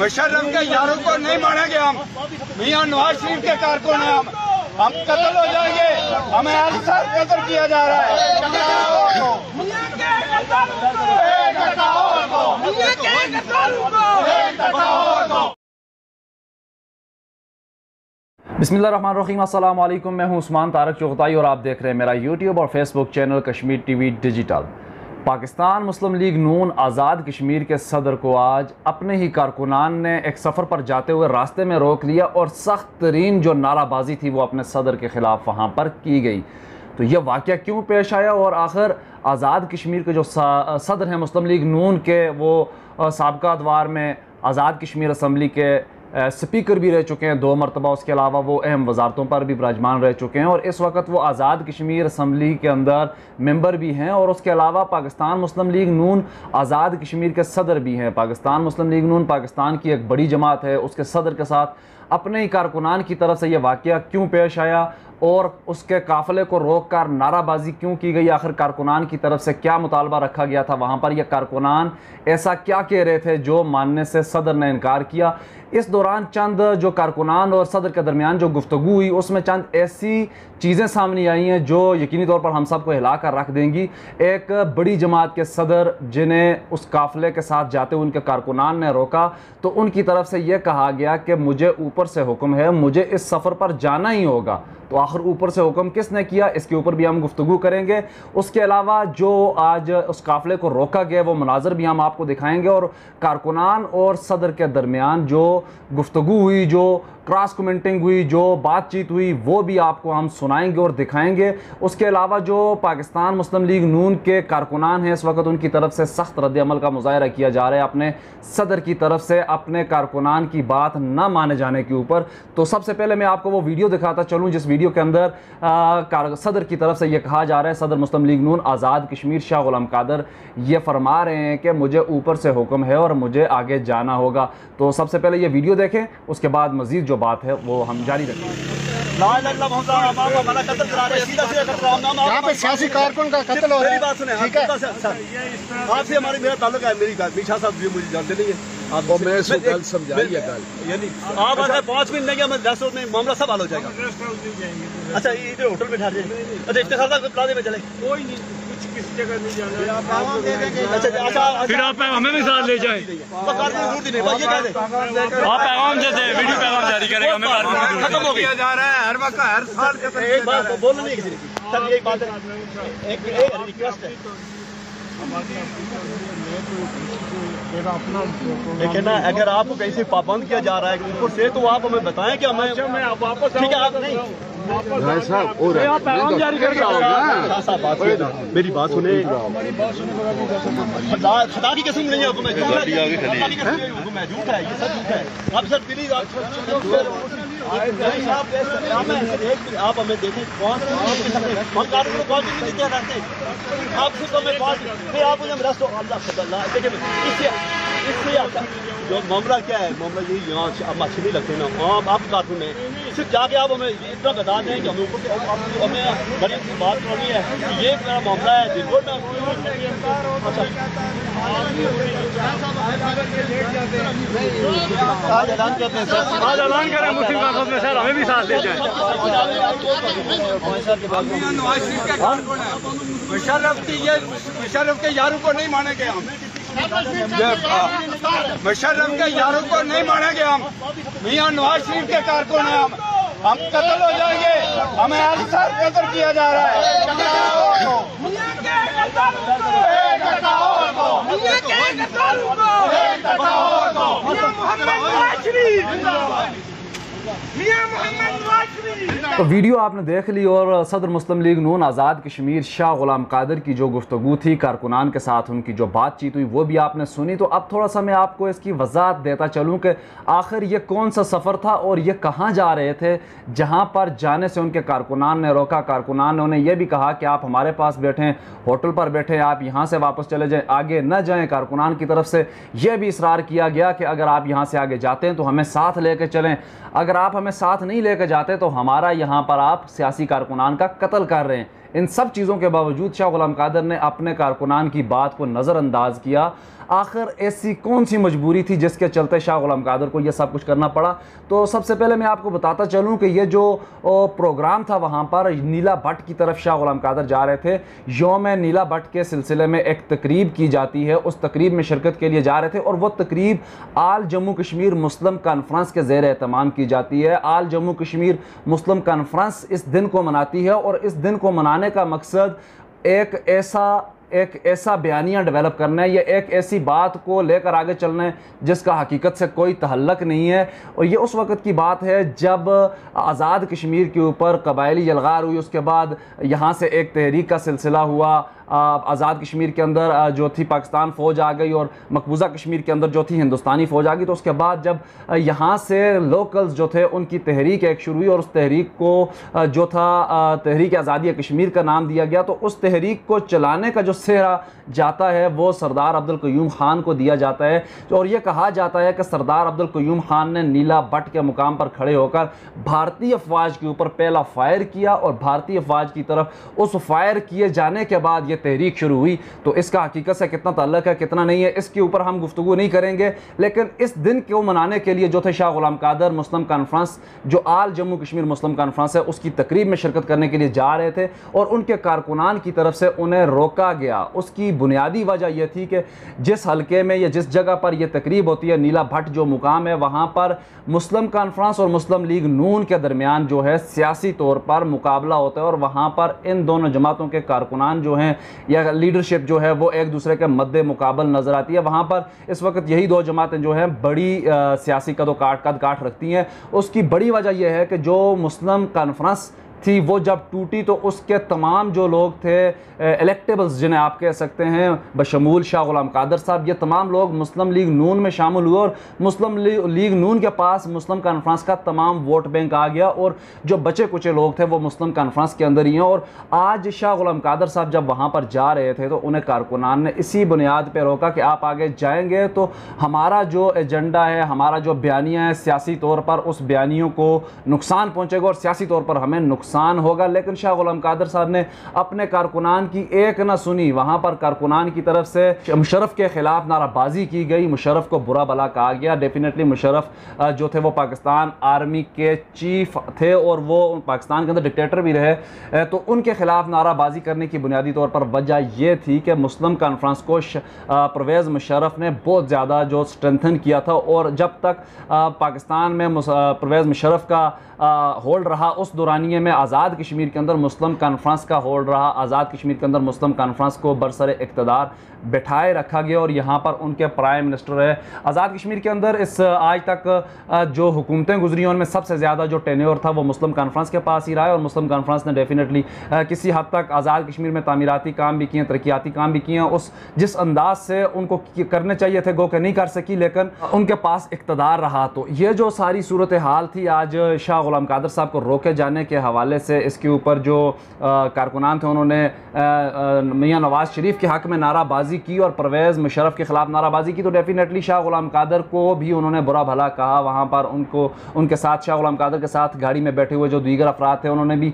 मुशर्रफ के यारों को नहीं मानेंगे हम। मियां नवाज शरीफ के कारकुन हैं हम कत्ल हो जाएंगे। हमें हर साल कत्ल किया जा रहा है। बिस्मिल्लाहिर्रहमानिर्रहीम, अस्सलाम वालेकुम। मैं हूं उस्मान तारक चुगताई और आप देख रहे हैं मेरा यूट्यूब और Facebook channel Kashmir TV digital. Pakistan Muslim League Noon Azad Kashmir के सदर को आज अपने ही कारकुनान ने एक सफ़र पर जाते हुए रास्ते में रोक लिया और सख्त तरीन जो नाराबाजी थी वो अपने सदर के ख़िलाफ़ वहाँ पर की गई। तो यह वाक़या क्यों पेश आया और आखिर आज़ाद कश्मीर के जो सदर हैं मुस्लिम लीग नून के, वो साबिक़ा अदवार में आज़ाद कश्मीर असम्बली के स्पीकर भी रह चुके हैं 2 मरतबा। उसके अलावा वो अहम वजारतों पर भी विराजमान रह चुके हैं और इस वक्त वो आज़ाद कश्मीर असम्बली के अंदर मेंबर भी हैं और उसके अलावा पाकिस्तान मुस्लिम लीग नून आज़ाद कश्मीर के सदर भी हैं। पाकिस्तान मुस्लिम लीग नून पाकिस्तान की एक बड़ी जमात है, उसके सदर के साथ अपने ही कारकुनान की तरफ से यह वाक़या क्यों पेश आया और उसके काफ़िले को रोक कर नाराबाजी क्यों की गई, आखिर कारकुनान की तरफ से क्या मुतालबा रखा गया था वहाँ पर, यह कारकुनान ऐसा क्या कह रहे थे जो मानने से सदर ने इनकार किया। इस दौरान चंद जो कारकुनान और सदर के दरमियान जो गुफ्तगू हुई उसमें चंद ऐसी चीज़ें सामने आई हैं जो यकीनी तौर पर हम सबको हिला कर रख देंगी। एक बड़ी जमात के सदर जिन्हें उस काफ़िले के साथ जाते हुए उनके कारकुनान ने रोका तो उनकी तरफ से यह कहा गया कि मुझे ऊपर से हुक्म है, मुझे इस सफ़र पर जाना ही होगा। तो आखिर ऊपर से हुक्म किसने किया, इसके ऊपर भी हम गुफ्तगू करेंगे। उसके अलावा जो आज उस काफ़िले को रोका गया वो मनाजर भी हम आपको दिखाएंगे और कारकुनान और सदर के दरमियान जो गुफ्तगू हुई, जो क्रॉस कमेंटिंग हुई, जो बातचीत हुई, वो भी आपको हम सुनाएंगे और दिखाएंगे। उसके अलावा जो पाकिस्तान मुस्लिम लीग नून के कारकुनान हैं इस वक्त उनकी तरफ से सख्त रद्द-ए-अमल का मुज़ाहरा किया जा रहा है अपने सदर की तरफ से अपने कारकुनान की बात ना माने जाने के ऊपर। तो सबसे पहले मैं आपको वो वीडियो दिखाता चलूँ जिस वीडियो के अंदर सदर की तरफ से ये कहा जा रहा है, सदर मुस्लिम लीग नून आज़ाद कश्मीर शाह गुलाम कादर ये फरमा रहे हैं कि मुझे ऊपर से हुक्म है और मुझे आगे जाना होगा। तो सबसे पहले ये वीडियो देखें, उसके बाद मज़ीद जो बात है वो हम जारी रखेंगे। यहाँ पे सियासी कारकुन का कत्ल हो रहा है। मेरी बात सुने, आपसे हमारी मेरा ताल्लुक है, मेरी मीठा साहब भी मुझे जानते नहीं है आपको। मैं इसको गल समझाइए गल, यानी आप अगर 5 मिनट नहीं मैं 10 नहीं मामला सब हल हो जाएगा। अच्छा इधर होटल में ठहर जाए। अच्छा इफ्तिखार साहब प्लाजे में चले, कोई नहीं कुछ किसी जगह नहीं जाना। अच्छा फिर आप हमें भी साथ ले जाए, आप पैगाम दे दें, वीडियो पैगाम जारी करेगा। हमें खत्म हो गया जा रहा है हर वक्त हर साल एक बात बोलना नहीं किसी ने। सर एक बात है, एक रिक्वेस्ट है, लेकिन ना अगर आपको कहीं से पाबंद किया जा रहा है ऊपर से तो आप हमें बताएं कि हमें वापस ठीक है। आप नहीं पैगाम जारी कर मेरी बात सुने, खुदा की कसम नहीं है हुक्म है, झूठ है, ये सब झूठ है। अब सर प्लीज आप हमें देखें कौन हम कानून को कौन नहीं देते रहते आप सिर्फ हमें बात फिर आप मुझे रस्तो अल्लाह देखिए इससे जो मामला क्या है, मामला यही यहाँ अब अच्छे नहीं लगते ना आप कानून में सिर्फ जाके आप हमें इतना बता दें कि हमें ऊपर से हमें बड़ी बात करनी है कि ये मेरा मामला है बिल्कुल मैं अच्छा आज ऐलान करते हैं सर, आज ऐलान करें मुस्लिम कांग्रेस में सर हमें भी साथ ले जाए। मुशर्रफ के यारों को नहीं मानेंगे हम। मुशर्रफ के यारों को नहीं मानेंगे हम। मियां नवाज शरीफ के कारकुन हैं हम कत्ल हो जाएंगे। हमें हर साल कत्ल किया जा रहा है। तो वीडियो आपने देख ली और सदर मुस्लिम लीग नून आज़ाद कश्मीर शाह गुलाम कादर की जो गुफ्तगू थी कारकुनान के साथ उनकी जो बातचीत हुई वो भी आपने सुनी। तो अब थोड़ा सा मैं आपको इसकी वजाहत देता चलूँ कि आखिर ये कौन सा सफ़र था और ये कहाँ जा रहे थे जहाँ पर जाने से उनके कारकुनान ने रोका। कारकुनान ने उन्हें यह भी कहा कि आप हमारे पास बैठें, होटल पर बैठें, आप यहाँ से वापस चले जाएँ, आगे न जाएँ। कारकुनान की तरफ से यह भी इसरार किया गया कि अगर आप यहाँ से आगे जाते हैं तो हमें साथ लेकर चलें, अगर आप हमें साथ नहीं लेकर जाते तो हमारा यहाँ पर आप सियासी कारकुनान का कत्ल कर रहे हैं। इन सब चीज़ों के बावजूद शाह गुलाम कादर ने अपने कारकुनान की बात को नज़रअंदाज किया। आखिर ऐसी कौन सी मजबूरी थी जिसके चलते शाह गुलाम कादर को यह सब कुछ करना पड़ा? तो सबसे पहले मैं आपको बताता चलूँ कि ये जो प्रोग्राम था वहाँ पर नीला भट्ट की तरफ शाह गुलाम कादर जा रहे थे। यौम नीला भट्ट के सिलसिले में एक तकरीब की जाती है, उस तकरीब में शिरकत के लिए जा रहे थे और वह तकरीब आल जम्मू कश्मीर मुस्लिम कॉन्फ्रेंस के ज़ेर एहतमाम की जाती है। आल जम्मू कश्मीर मुस्लिम कॉन्फ्रेंस इस दिन को मनाती है और इस दिन को मनाने का मकसद एक ऐसा बयानिया डेवलप करना है, या एक ऐसी बात को लेकर आगे चलना है जिसका हकीकत से कोई तहल्लुक नहीं है। और ये उस वक़्त की बात है जब आज़ाद कश्मीर के ऊपर कबायली यलगार हुई, उसके बाद यहाँ से एक तहरीक का सिलसिला हुआ। आज़ाद कश्मीर के अंदर जो थी पाकिस्तान फ़ौज आ गई और मकबूजा कश्मीर के अंदर जो थी हिंदुस्तानी फ़ौज आ गई। तो उसके बाद जब यहाँ से लोकल्स जो थे उनकी तहरीक एक शुरू हुई और उस तहरीक को जो था तहरीक आज़ादी कश्मीर का नाम दिया गया। तो उस तहरीक को चलाने का जो सेहरा जाता है वो सरदार अब्दुल क़य्यूम ख़ान को दिया जाता है। और ये कहा जाता है कि सरदार अब्दुल क़य्यूम ख़ान ने नीला भट्ट के मुकाम पर खड़े होकर भारतीय अफवाज के ऊपर पहला फायर किया और भारतीय अफवाज की तरफ उस फायर किए जाने के बाद ये तहरीक शुरू हुई। तो इसका हकीकत से कितना ताल्लुक है कितना नहीं है इसके ऊपर हम गुफ्तगू नहीं करेंगे, लेकिन इस दिन को मनाने के लिए जो थे शाह गुलाम कादर मुस्लिम कॉन्फ्रेंस जो आल जम्मू कश्मीर मुस्लिम कॉन्फ्रेंस है उसकी तकरीब में शिरकत करने के लिए जा रहे थे और उनके कारकुनान की तरफ से उन्हें रोका गया। उसकी बुनियादी वजह यह थी कि जिस हल्के में या जिस जगह पर यह तकरीब होती है नीला भट्ट जो मुकाम है वहाँ पर मुस्लिम कॉन्फ्रेंस और मुस्लिम लीग नून के दरमियान जो है सियासी तौर पर मुकाबला होता है और वहाँ पर इन दोनों जमातों के कारकुनान जो हैं या लीडरशिप जो है वो एक दूसरे के मद्दे मुकाबल नज़र आती है। वहाँ पर इस वक्त यही दो जमातें जो हैं बड़ी सियासी कद काठ रखती हैं। उसकी बड़ी वजह यह है कि जो मुस्लिम कॉन्फ्रेंस थी वो जब टूटी तो उसके तमाम जो लोग थे इलेक्टेबल्स जिन्हें आप कह सकते हैं बशमूल शाह गुलाम कादर साहब, ये तमाम लोग मुस्लिम लीग नून में शामिल हुए और मुस्लिम लीग नून के पास मुस्लिम कॉन्फ्रेंस का तमाम वोट बैंक आ गया और जो बचे कुचे लोग थे वो मुस्लिम कॉन्फ्रेंस के अंदर ही हैं। और आज शाह गुलाम कादर साहब जब वहाँ पर जा रहे थे तो उन्हें कारकुनान ने इसी बुनियाद पर रोका कि आप आगे जाएंगे तो हमारा जो एजेंडा है, हमारा जो बयानिया है सियासी तौर पर उस बयानियों को नुकसान पहुँचेगा और सियासी तौर पर हमें नुकसान होगा। लेकिन शाह गुलाम कादर साहब ने अपने कारकुनान की एक न सुनी। वहां पर कारकुनान की तरफ से मुशर्रफ के खिलाफ नाराबाजी की गई, मुशर्रफ को बुरा भला कहा गया। डेफिनेटली मुशर्रफ जो थे वो पाकिस्तान आर्मी के चीफ थे और वो पाकिस्तान के अंदर डिक्टेटर भी रहे। तो उनके खिलाफ नाराबाजी करने की बुनियादी तौर पर वजह यह थी कि मुस्लिम कॉन्फ्रेंस को परवेज़ मुशर्रफ ने बहुत ज़्यादा जो स्ट्रेंथन किया था और जब तक पाकिस्तान में परवेज़ मुशर्रफ का होल्ड रहा उस दौरानिए में आज़ाद कश्मीर के अंदर मुस्लिम कॉन्फ्रेंस का होल्ड रहा। आज़ाद कश्मीर के अंदर मुस्लिम कॉन्फ्रेंस को बरसरे इक़्तिदार बैठाए रखा गया और यहाँ पर उनके प्राइम मिनिस्टर है। आज़ाद कश्मीर के अंदर इस आज तक जो हुकूमतें गुजरी उनमें सबसे ज़्यादा जो टेन्योर था वो मुस्लिम कॉन्फ्रेंस के पास ही रहा है और मुस्लिम कॉन्फ्रेंस ने डेफिनेटली किसी हद तक आज़ाद कश्मीर में तामीराती काम भी किए, तरक्याती काम भी किए। उस जिस अंदाज से उनको करने चाहिए थे गो के नहीं कर सकी, लेकिन उनके पास इक़्तिदार रहा। तो ये जो सारी सूरत हाल थी आज शाह गुलाम कादर साहब को रोके जाने के हवाले से, इसके ऊपर जो कारकुनान थे उन्होंने मियां नवाज शरीफ के हक़ में नाराबाजी की और परवेज़ मुशर्रफ के ख़िलाफ़ नाराबाजी की। तो डेफिनेटली शाह गुलाम कादर को भी उन्होंने बुरा भला कहा। वहाँ पर उनको उनके साथ शाह गुलाम कादर के साथ गाड़ी में बैठे हुए जो दीगर अफराद थे उन्होंने भी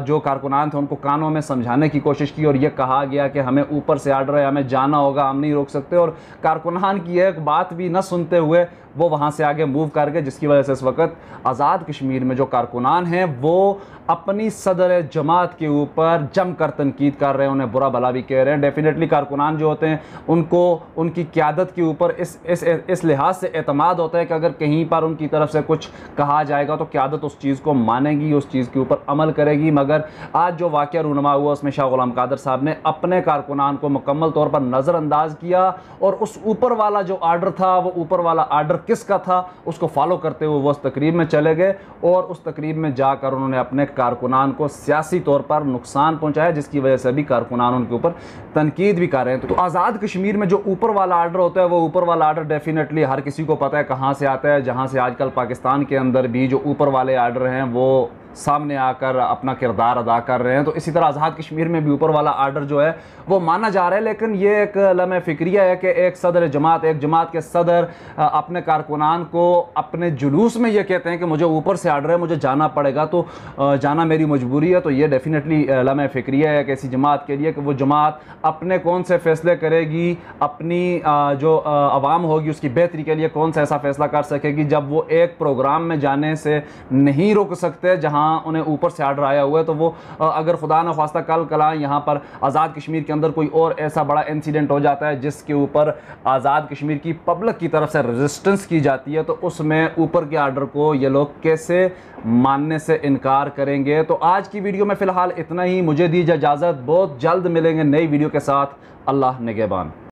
जो कारकुनान थे उनको कानों में समझाने की कोशिश की और ये कहा गया कि हमें ऊपर से आर्डर है, हमें जाना होगा, हम नहीं रोक सकते। और कारकुनान की एक बात भी न सुनते हुए वो वहाँ से आगे मूव कर गए, जिसकी वजह से इस वक्त आज़ाद कश्मीर में जो कारकुनान हैं वो अपनी सदर जमात के ऊपर जमकर तनकीद कर रहे हैं, उन्हें बुरा भला भी कह रहे हैं। डेफिनेटली कारकुनान जो होते हैं उनको उनकी क़यादत के ऊपर इस लिहाज से एतमाद होता है कि अगर कहीं पर उनकी तरफ से कुछ कहा जाएगा तो क़यादत उस चीज़ को मानेगी, उस चीज़ के ऊपर अमल करेगी। मगर आज जो वाक़या रूनुमा हुआ उसमें शाह गुलाम कादर साहब ने अपने कारकुनान को मुकम्मल तौर पर नज़रअंदाज किया और उस ऊपर वाला जो आर्डर था वो ऊपर वाला आर्डर किसका था उसको फॉलो करते हुए वो उस तकरीब में चले गए और उस तकरीब में जाकर उन्होंने अपने कारकुनान को सियासी तौर पर नुकसान पहुंचाया, जिसकी वजह से भी कारकुनान उनके ऊपर तनकीद भी कर रहे हैं। तो आज़ाद कश्मीर में जो ऊपर वाला आर्डर होता है वो ऊपर वाला आर्डर डेफिनेटली हर किसी को पता है कहाँ से आता है। जहाँ से आजकल पाकिस्तान के अंदर भी जो ऊपर वाले आर्डर हैं वो सामने आकर अपना किरदार अदा कर रहे हैं। तो इसी तरह आज़ाद कश्मीर में भी ऊपर वाला आर्डर जो है वो माना जा रहा है, लेकिन ये एक लम्हे फ़िक्रिया है कि एक सदर जमात, एक जमात के सदर अपने कारकुनान को अपने जुलूस में ये कहते हैं कि मुझे ऊपर से आर्डर है, मुझे जाना पड़ेगा, तो जाना मेरी मजबूरी है। तो ये डेफिनेटली लम्हे फ़िक्रिया है कि ऐसी जमात के लिए कि वो जमात अपने कौन से फ़ैसले करेगी, अपनी जो आवाम होगी उसकी बेहतरी के लिए कौन सा ऐसा फ़ैसला कर सकेगी, जब वो एक प्रोग्राम में जाने से नहीं रुक सकते जहाँ उन्हें ऊपर से आर्डर आया हुआ है। तो वो अगर खुदा न ख्वास्ता कल कला यहाँ पर आज़ाद कश्मीर के अंदर कोई और ऐसा बड़ा इंसिडेंट हो जाता है जिसके ऊपर आज़ाद कश्मीर की पब्लिक की तरफ से रेजिस्टेंस की जाती है, तो उसमें ऊपर के आर्डर को ये लोग कैसे मानने से इनकार करेंगे। तो आज की वीडियो में फ़िलहाल इतना ही, मुझे दीजिए इजाज़त, बहुत जल्द मिलेंगे नई वीडियो के साथ। अल्लाह निगहबान।